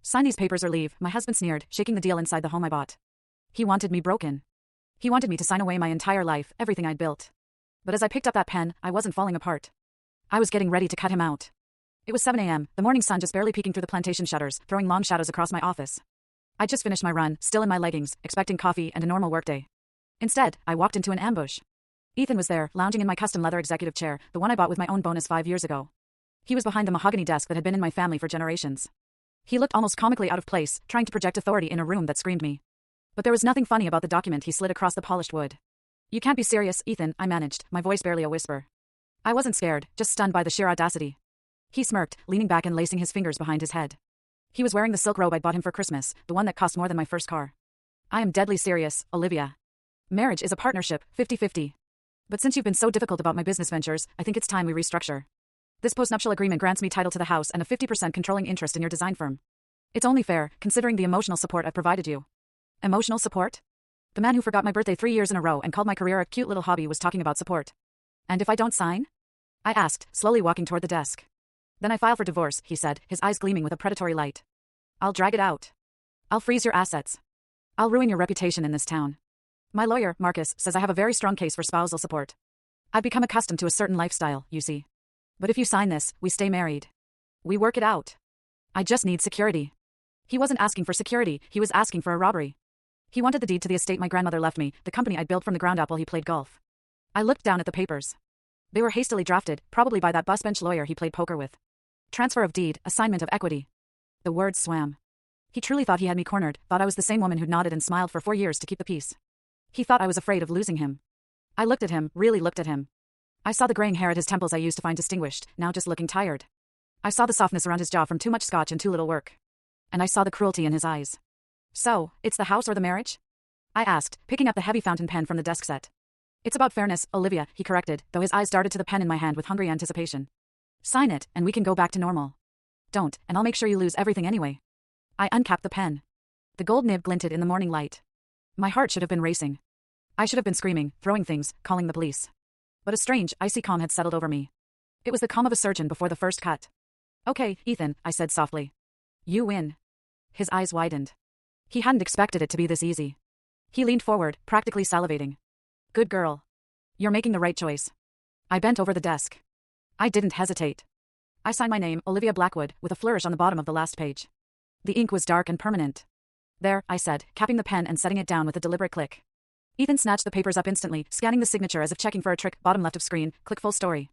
Sign these papers or leave, my husband sneered, shaking the deal inside the home I bought. He wanted me broken. He wanted me to sign away my entire life, everything I'd built. But as I picked up that pen, I wasn't falling apart. I was getting ready to cut him out. It was 7 a.m., the morning sun just barely peeking through the plantation shutters, throwing long shadows across my office. I'd just finished my run, still in my leggings, expecting coffee and a normal workday. Instead, I walked into an ambush. Ethan was there, lounging in my custom leather executive chair, the one I bought with my own bonus 5 years ago. He was behind the mahogany desk that had been in my family for generations. He looked almost comically out of place, trying to project authority in a room that screamed me. But there was nothing funny about the document he slid across the polished wood. You can't be serious, Ethan, I managed, my voice barely a whisper. I wasn't scared, just stunned by the sheer audacity. He smirked, leaning back and lacing his fingers behind his head. He was wearing the silk robe I'd bought him for Christmas, the one that cost more than my first car. I am deadly serious, Olivia. Marriage is a partnership, 50-50. But since you've been so difficult about my business ventures, I think it's time we restructure. This postnuptial agreement grants me title to the house and a 50% controlling interest in your design firm. It's only fair, considering the emotional support I've provided you. Emotional support? The man who forgot my birthday 3 years in a row and called my career a cute little hobby was talking about support. And if I don't sign? I asked, slowly walking toward the desk. Then I file for divorce, he said, his eyes gleaming with a predatory light. I'll drag it out. I'll freeze your assets. I'll ruin your reputation in this town. My lawyer, Marcus, says I have a very strong case for spousal support. I've become accustomed to a certain lifestyle, you see. But if you sign this, we stay married. We work it out. I just need security. He wasn't asking for security, he was asking for a robbery. He wanted the deed to the estate my grandmother left me, the company I'd built from the ground up while he played golf. I looked down at the papers. They were hastily drafted, probably by that bus-bench lawyer he played poker with. Transfer of deed, assignment of equity. The words swam. He truly thought he had me cornered, thought I was the same woman who'd nodded and smiled for 4 years to keep the peace. He thought I was afraid of losing him. I looked at him, really looked at him. I saw the graying hair at his temples I used to find distinguished, now just looking tired. I saw the softness around his jaw from too much scotch and too little work. And I saw the cruelty in his eyes. So, it's the house or the marriage? I asked, picking up the heavy fountain pen from the desk set. It's about fairness, Olivia, he corrected, though his eyes darted to the pen in my hand with hungry anticipation. Sign it, and we can go back to normal. Don't, and I'll make sure you lose everything anyway. I uncapped the pen. The gold nib glinted in the morning light. My heart should have been racing. I should have been screaming, throwing things, calling the police. But a strange, icy calm had settled over me. It was the calm of a surgeon before the first cut. Okay, Ethan, I said softly. You win. His eyes widened. He hadn't expected it to be this easy. He leaned forward, practically salivating. Good girl. You're making the right choice. I bent over the desk. I didn't hesitate. I signed my name, Olivia Blackwood, with a flourish on the bottom of the last page. The ink was dark and permanent. There, I said, capping the pen and setting it down with a deliberate click. Ethan snatched the papers up instantly, scanning the signature as if checking for a trick, bottom left of screen, click full story.